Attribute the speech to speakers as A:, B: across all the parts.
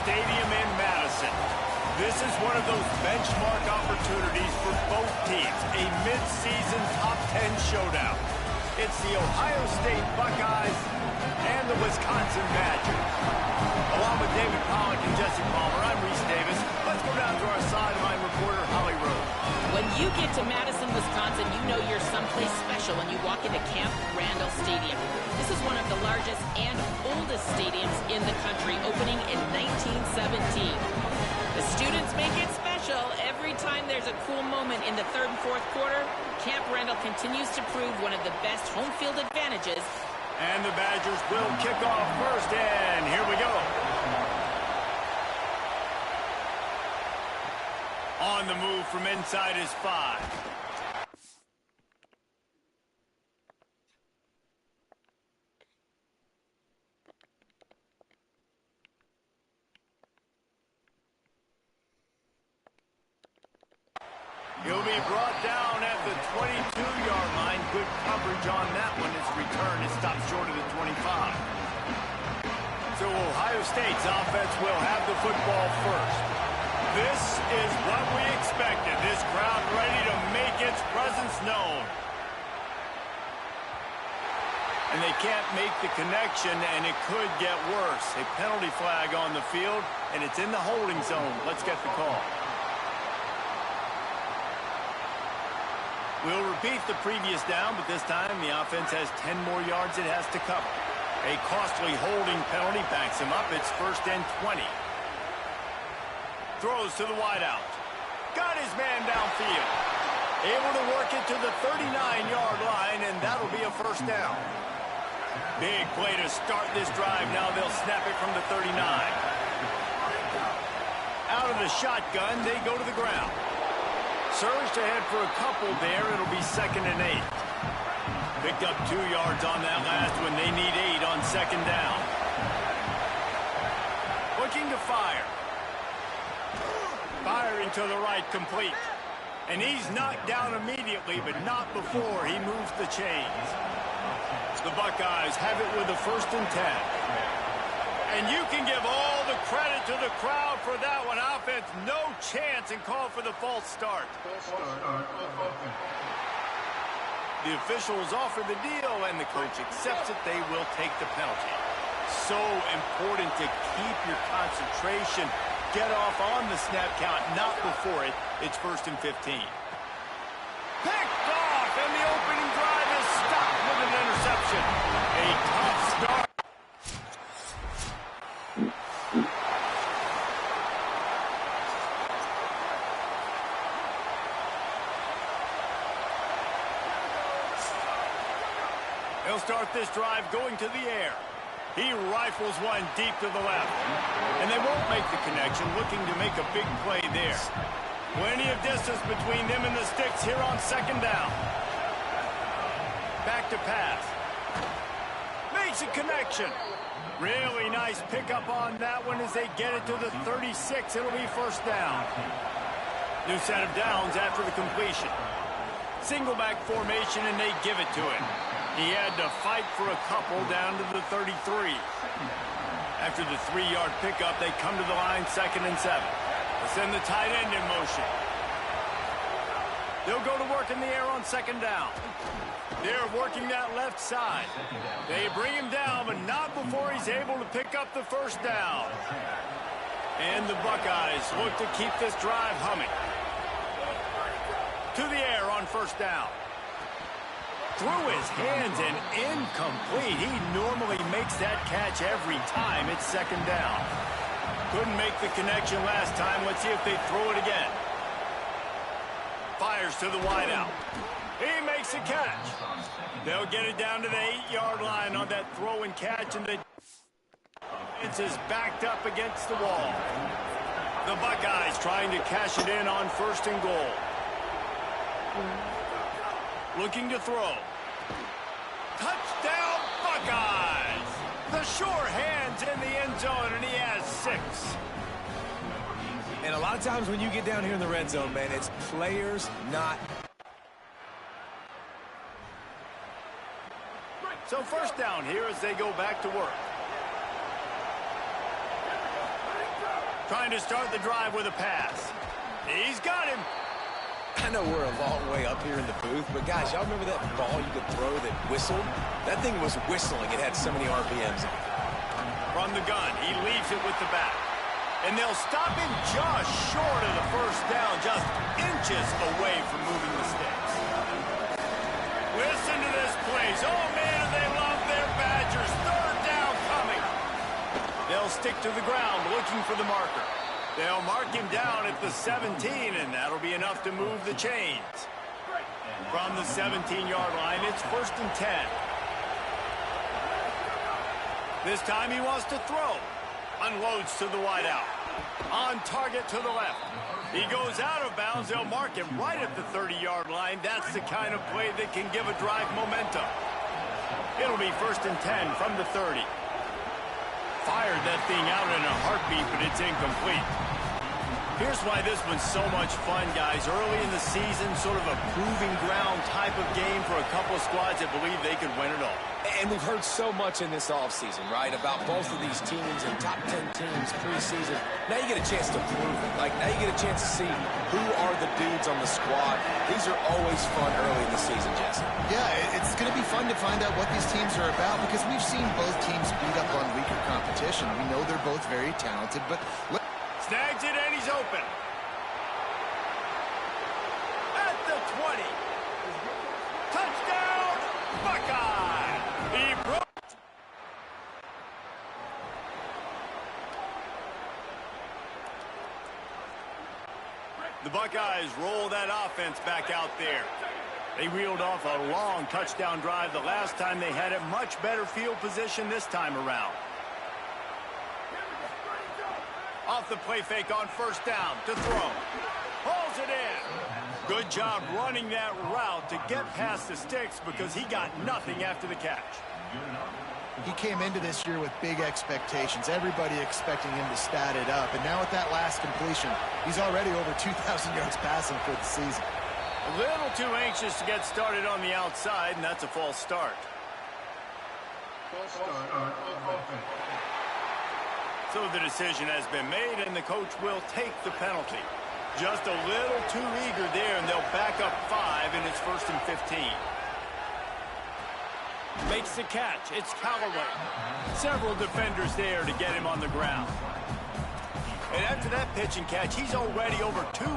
A: Stadium in Madison. This is one of those benchmark opportunities for both teams, a mid-season top 10 showdown. It's the Ohio State Buckeyes and the Wisconsin Badgers. Along with David Pollack and Jesse Palmer, I'm Reese Davis. Let's go down to our sideline reporter, Holly Rose.
B: When you get to Madison, Wisconsin, you know you're someplace special when you walk into Camp Randall Stadium. This is one of the largest and oldest stadiums in the country, opening in 1917. The students make it special. Every time there's a cool moment in the third and fourth quarter, Camp Randall continues to prove one of the best home field advantages.
A: And the Badgers will kick off first, and here we go. On the move from inside is 5. He'll be brought down at the 22-yard line. Good coverage on that one. His return is stopped short of the 25. So Ohio State's offense will have the football first. This is what we expected. This crowd ready to make its presence known. And they can't make the connection, and it could get worse. A penalty flag on the field, and it's in the holding zone. Let's get the call. We'll repeat the previous down, but this time the offense has 10 more yards it has to cover. A costly holding penalty backs him up. It's 1st and 20. Throws to the wideout. Got his man downfield. Able to work it to the 39-yard line, and that'll be a 1st down. Big play to start this drive. Now they'll snap it from the 39. Out of the shotgun, they go to the ground. Surged ahead for a couple there. It'll be 2nd and 8. Picked up 2 yards on that last one. They need 8 on 2nd down. Looking to fire. Firing to the right, complete. And he's knocked down immediately, but not before he moves the chains. The Buckeyes have it with a 1st and 10. And you can give all the credit to the crowd for that one. Offense, no chance, and call for the false start. The officials offer the deal, and the coach accepts it. They will take the penalty. So important to keep your concentration. Get off on the snap count, not before it. It's 1st and 15. Picked off, and the opening drive is stopped with an interception. A tough start. He'll start this drive going to the air. He rifles one deep to the left. And they won't make the connection, looking to make a big play there. Plenty of distance between them and the sticks here on 2nd down. Back to pass. Makes a connection. Really nice pickup on that one as they get it to the 36. It'll be 1st down. New set of downs after the completion. Single back formation, and they give it to him. He had to fight for a couple down to the 33. After the 3-yard pickup, they come to the line 2nd and 7. They send the tight end in motion. They'll go to work in the air on 2nd down. They're working that left side. They bring him down, but not before he's able to pick up the 1st down. And the Buckeyes look to keep this drive humming. To the air on 1st down. Through his hands and incomplete. He normally makes that catch every time. It's 2nd down. Couldn't make the connection last time. Let's see if they throw it again. Fires to the wideout. He makes a catch. They'll get it down to the 8-yard line on that throw and catch, and the defense is backed up against the wall. The Buckeyes trying to cash it in on 1st and goal. Looking to throw. Touchdown, Buckeyes! The sure hands in the end zone, and he has 6.
C: And a lot of times when you get down here in the red zone, man, it's players, not...
A: So 1st down here as they go back to work. Trying to start the drive with a pass. He's got him.
C: I know we're a long way up here in the booth, but guys, y'all remember that ball you could throw that whistled? That thing was whistling. It had so many RPMs in it.
A: From the gun, he leaves it with the back. And they'll stop him just short of the first down, just inches away from moving the sticks. Listen to this place. Oh, man, they love their Badgers. Third down coming. They'll stick to the ground looking for the marker. They'll mark him down at the 17, and that'll be enough to move the chains. From the 17-yard line, it's 1st and 10. This time he wants to throw. Unloads to the wideout. On target to the left. He goes out of bounds. They'll mark him right at the 30-yard line. That's the kind of play that can give a drive momentum. It'll be 1st and 10 from the 30. Fired that thing out in a heartbeat, but it's incomplete. Here's why this one's so much fun, guys. Early in the season, sort of a proving ground type of game for a couple of squads that believe they could win it all.
C: And we've heard so much in this offseason, right, about both of these teams and top 10 teams preseason. Now you get a chance to prove it. Like, now you get a chance to see who are the dudes on the squad. These are always fun early in the season, Jesse.
D: Yeah, it's going to be fun to find out what these teams are about because we've seen both teams beat up on weaker competition. We know they're both very talented, but...
A: Snags it, and he's open. At the 20. Touchdown, Buckeye! He broke. The Buckeyes roll that offense back out there. They reeled off a long touchdown drive the last time they had it. Much better field position this time around. Off the play fake on 1st down to throw. Pulls it in. Good job running that route to get past the sticks because he got nothing after the catch.
D: He came into this year with big expectations. Everybody expecting him to stat it up. And now with that last completion, he's already over 2,000 yards passing for the season.
A: A little too anxious to get started on the outside, and that's a false start. So the decision has been made, and the coach will take the penalty. Just a little too eager there, and they'll back up 5, and it's 1st and 15. Makes the catch. It's Callaway. Several defenders there to get him on the ground. And after that pitch and catch, he's already over 200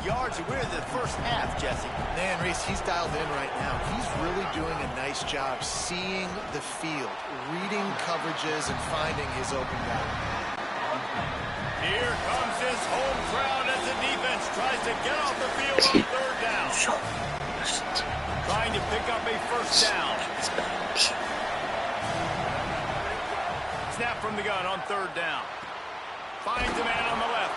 A: yards. We're in the first half, Jesse.
D: Man, Reese, he's dialed in right now. He's really doing a nice job seeing the field, reading coverages, and finding his open guy.
A: Here comes his home crowd as the defense tries to get off the field on 3rd down. Trying to pick up a 1st down. Snap from the gun on 3rd down. Finds a man on the left.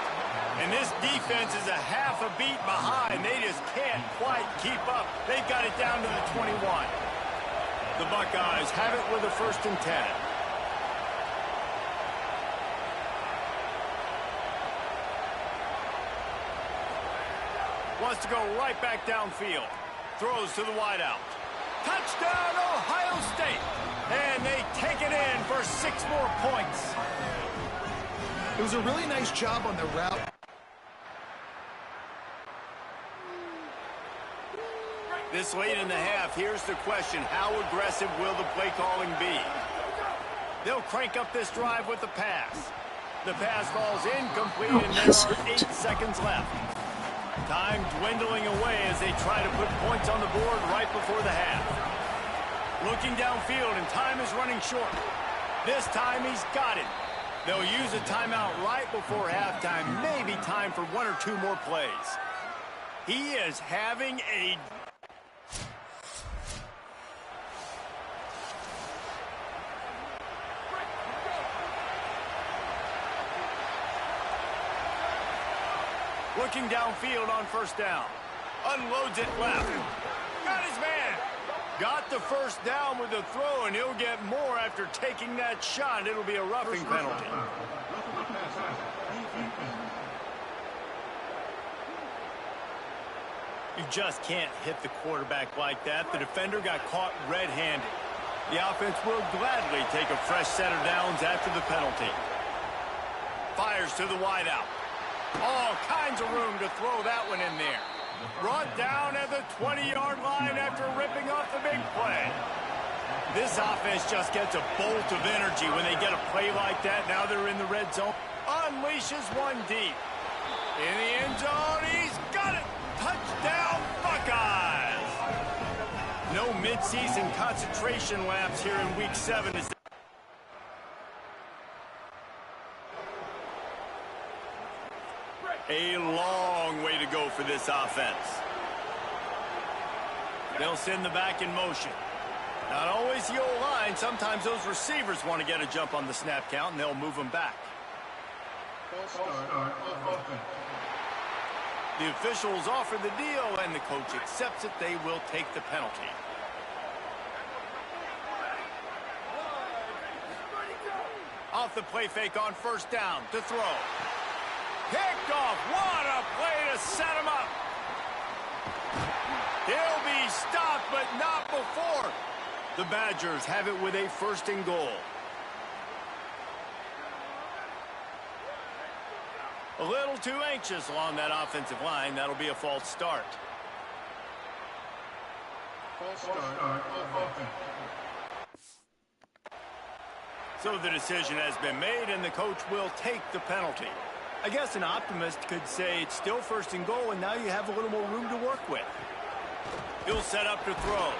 A: And this defense is a half a beat behind. They just can't quite keep up. They've got it down to the 21. The Buckeyes have it with a 1st and 10. Wants to go right back downfield. Throws to the wideout. Touchdown, Ohio State. And they take it in for 6 more points.
D: It was a really nice job on the route.
A: This late in the half, here's the question. How aggressive will the play calling be? They'll crank up this drive with the pass. The pass falls incomplete, and there are 8 seconds left. Time dwindling away as they try to put points on the board right before the half. Looking downfield, and time is running short. This time he's got it. They'll use a timeout right before halftime. Maybe time for 1 or 2 more plays. He is having a... Looking downfield on 1st down. Unloads it left. Got his man. Got the 1st down with the throw, and he'll get more after taking that shot. It'll be a roughing penalty. You just can't hit the quarterback like that. The defender got caught red-handed. The offense will gladly take a fresh set of downs after the penalty. Fires to the wideout. All kinds of room to throw that one in there. Brought down at the 20-yard line after ripping off the big play. This offense just gets a bolt of energy when they get a play like that. Now they're in the red zone. Unleashes one deep. In the end zone, he's got it. Touchdown, Buckeyes. No midseason concentration laps here in Week 7. A long way to go for this offense. They'll send the back in motion. Not always the O-line. Sometimes those receivers want to get a jump on the snap count, and they'll move them back. The officials offer the deal, and the coach accepts it. They will take the penalty. Off the play fake on first down to throw. Picked off. What a play to set him up. He'll be stopped, but not before. The Badgers have it with a 1st and goal. A little too anxious along that offensive line. That'll be a false start. So the decision has been made, and the coach will take the penalty. I guess an optimist could say it's still 1st and goal, and now you have a little more room to work with. He'll set up to throw.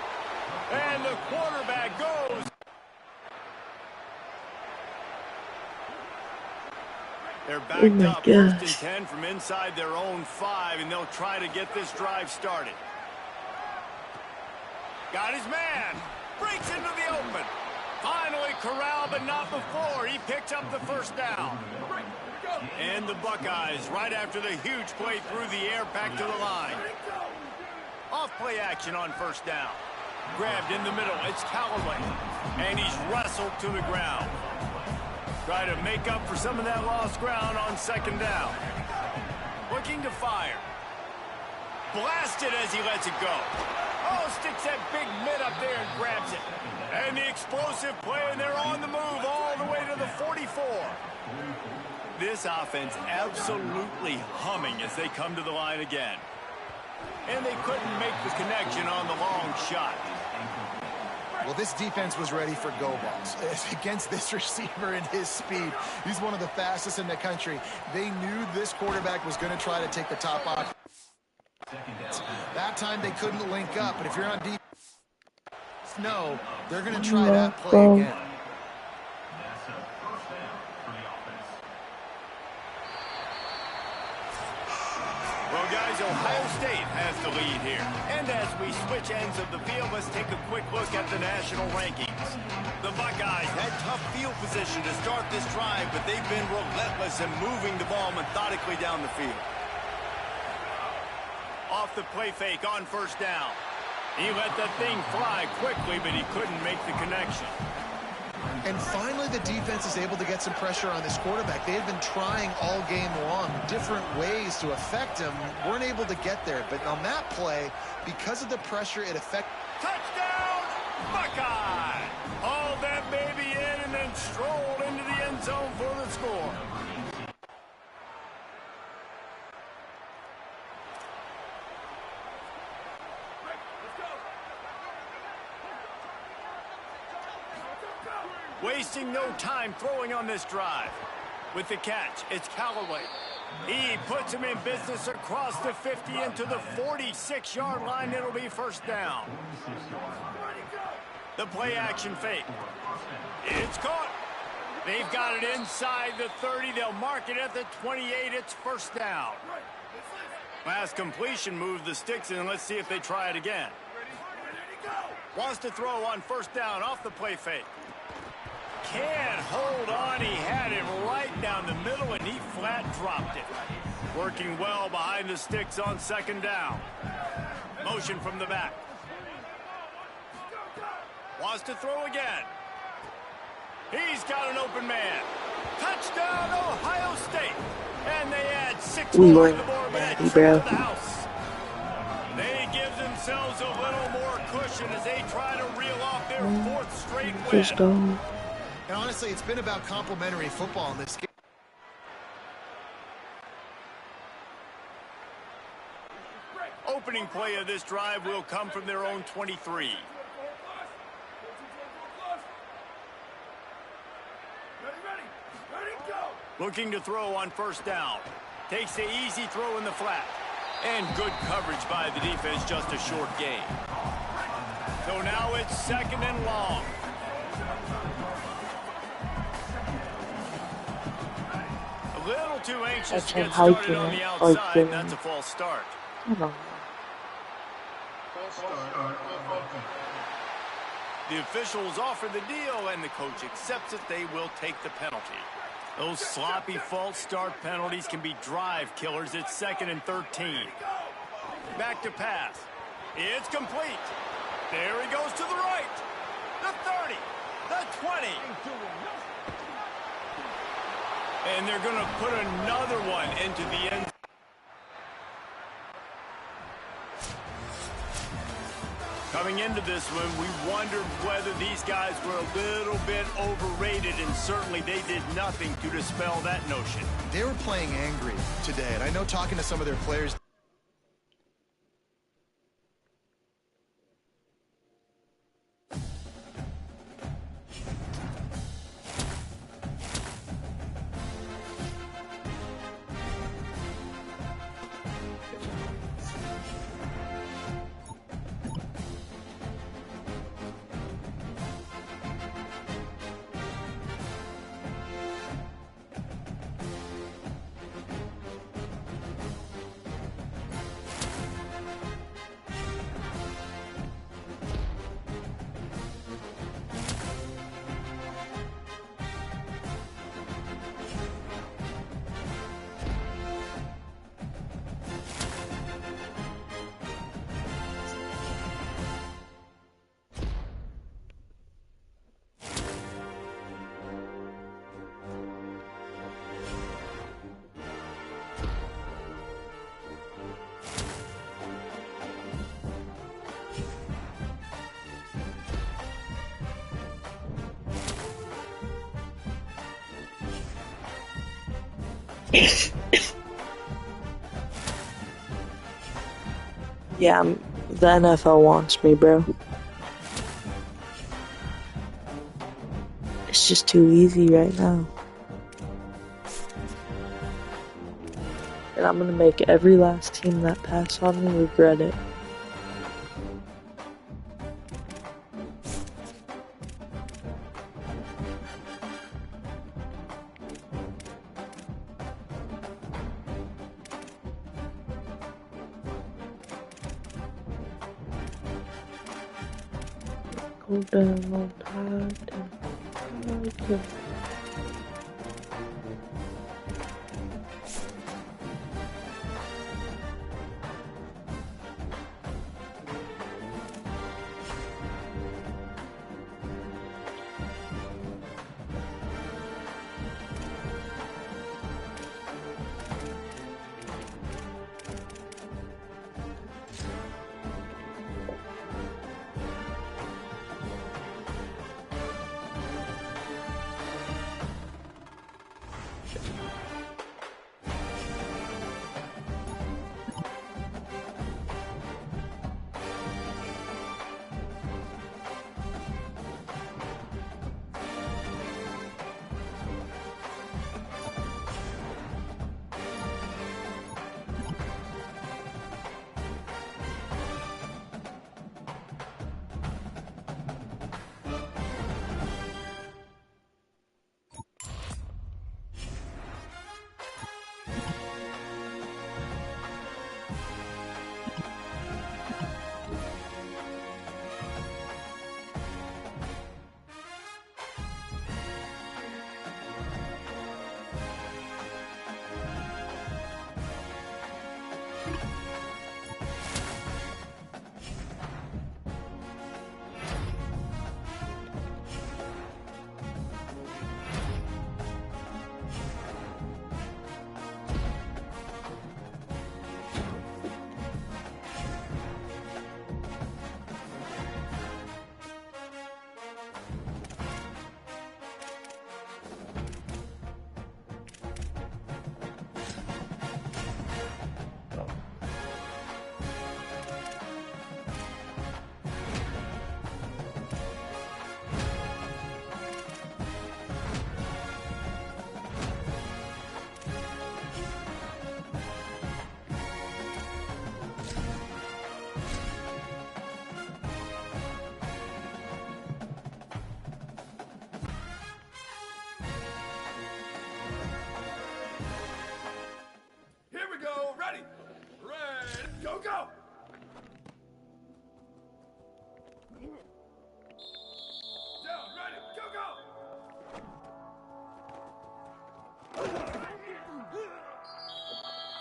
A: And the quarterback goes. They're backed up 1st and 10 from inside their own 5, and they'll try to get this drive started. Got his man. Breaks into the open. Finally corralled, but not before. He picks up the 1st down. And the Buckeyes, right after the huge play through the air, back to the line. Off play action on 1st down. Grabbed in the middle. It's Callaway. And he's wrestled to the ground. Try to make up for some of that lost ground on 2nd down. Looking to fire. Blasted as he lets it go. Oh, sticks that big mitt up there and grabs it. And the explosive play, and they're on the move all the way to the 44. This offense absolutely humming as they come to the line again. And they couldn't make the connection on the long shot.
D: Well, this defense was ready for go balls. Against this receiver and his speed, he's one of the fastest in the country. They knew this quarterback was going to try to take the top off. That time they couldn't link up, but if you're on defense, no, they're going to try that play again.
A: Well, guys, Ohio State has the lead here. And as we switch ends of the field, let's take a quick look at the national rankings. The Buckeyes had tough field position to start this drive, but they've been relentless in moving the ball methodically down the field. Off the play fake on 1st down. He let that thing fly quickly, but he couldn't make the connection.
D: And finally, the defense is able to get some pressure on this quarterback. They had been trying all game long, different ways to affect him. Weren't able to get there. But on that play, because of the pressure, it affected.
A: Touchdown, Buckeye! Hauled that baby in and then strolled into the end zone for the score. Wasting no time throwing on this drive. With the catch, it's Callaway. He puts him in business across the 50 into the 46-yard line. It'll be 1st down. The play action fake. It's caught. They've got it inside the 30. They'll mark it at the 28. It's 1st down. Last completion moved the sticks in. Let's see if they try it again. Wants to throw on 1st down off the play fake. Can't hold on. He had it right down the middle, and he flat dropped it. Working well behind the sticks on 2nd down. Motion from the back. Wants to throw again. He's got an open man. Touchdown, Ohio State. And they add 6 more to the board to the house. They give themselves a little more cushion as they try to reel off their 4th straight win.
D: And honestly, it's been about complimentary football in this game.
A: Opening play of this drive will come from their own 23. Looking to throw on first down. Takes the easy throw in the flat. And good coverage by the defense, just a short gain. So now it's 2nd and long. A little too anxious to get started on the outside, and that's a false start. The officials offer the deal, and the coach accepts it. They will take the penalty. Those sloppy false start penalties can be drive killers. It's 2nd and 13. Back to pass. It's complete. There he goes to the right. The 30. The 20. And they're going to put another one into the end. Coming into this one, we wondered whether these guys were a little bit overrated, and certainly they did nothing to dispel that notion.
D: They were playing angry today, and I know talking to some of their players.
E: Yeah, the NFL wants me, bro. It's just too easy right now. And I'm gonna make every last team that pass on me regret it. Go down on Titan.
A: Go, go! Down, ready, go, go!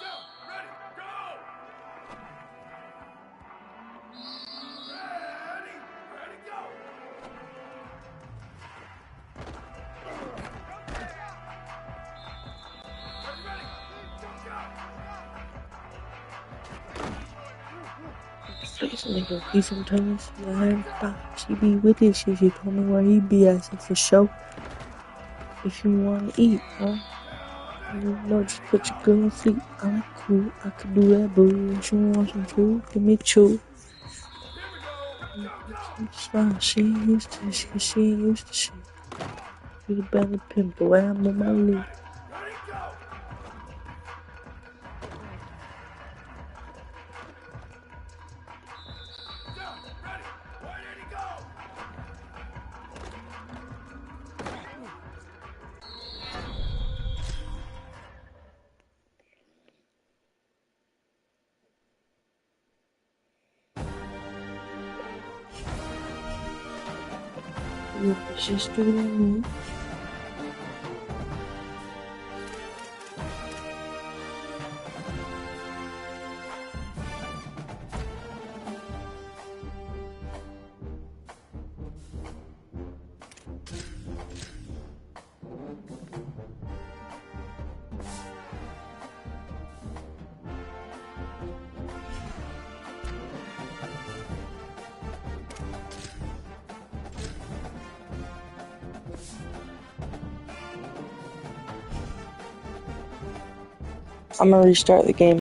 A: Down, ready, go! Ready, go! Ready, go, go!
E: This nigga, he sometimes let him stop. She be with this shit. She told me where he be at, so for sure. If you wanna eat, huh? You know, just put your girl feet. I'm cool, I could do that, boo. If you want some food, give me two. It's fine, she ain't used to this shit, she ain't used to shit. You the better pimp, the way I'm on my league.
A: Ready, go! Down, ready, ready, go!
E: Your sister and me. I'm gonna restart the game.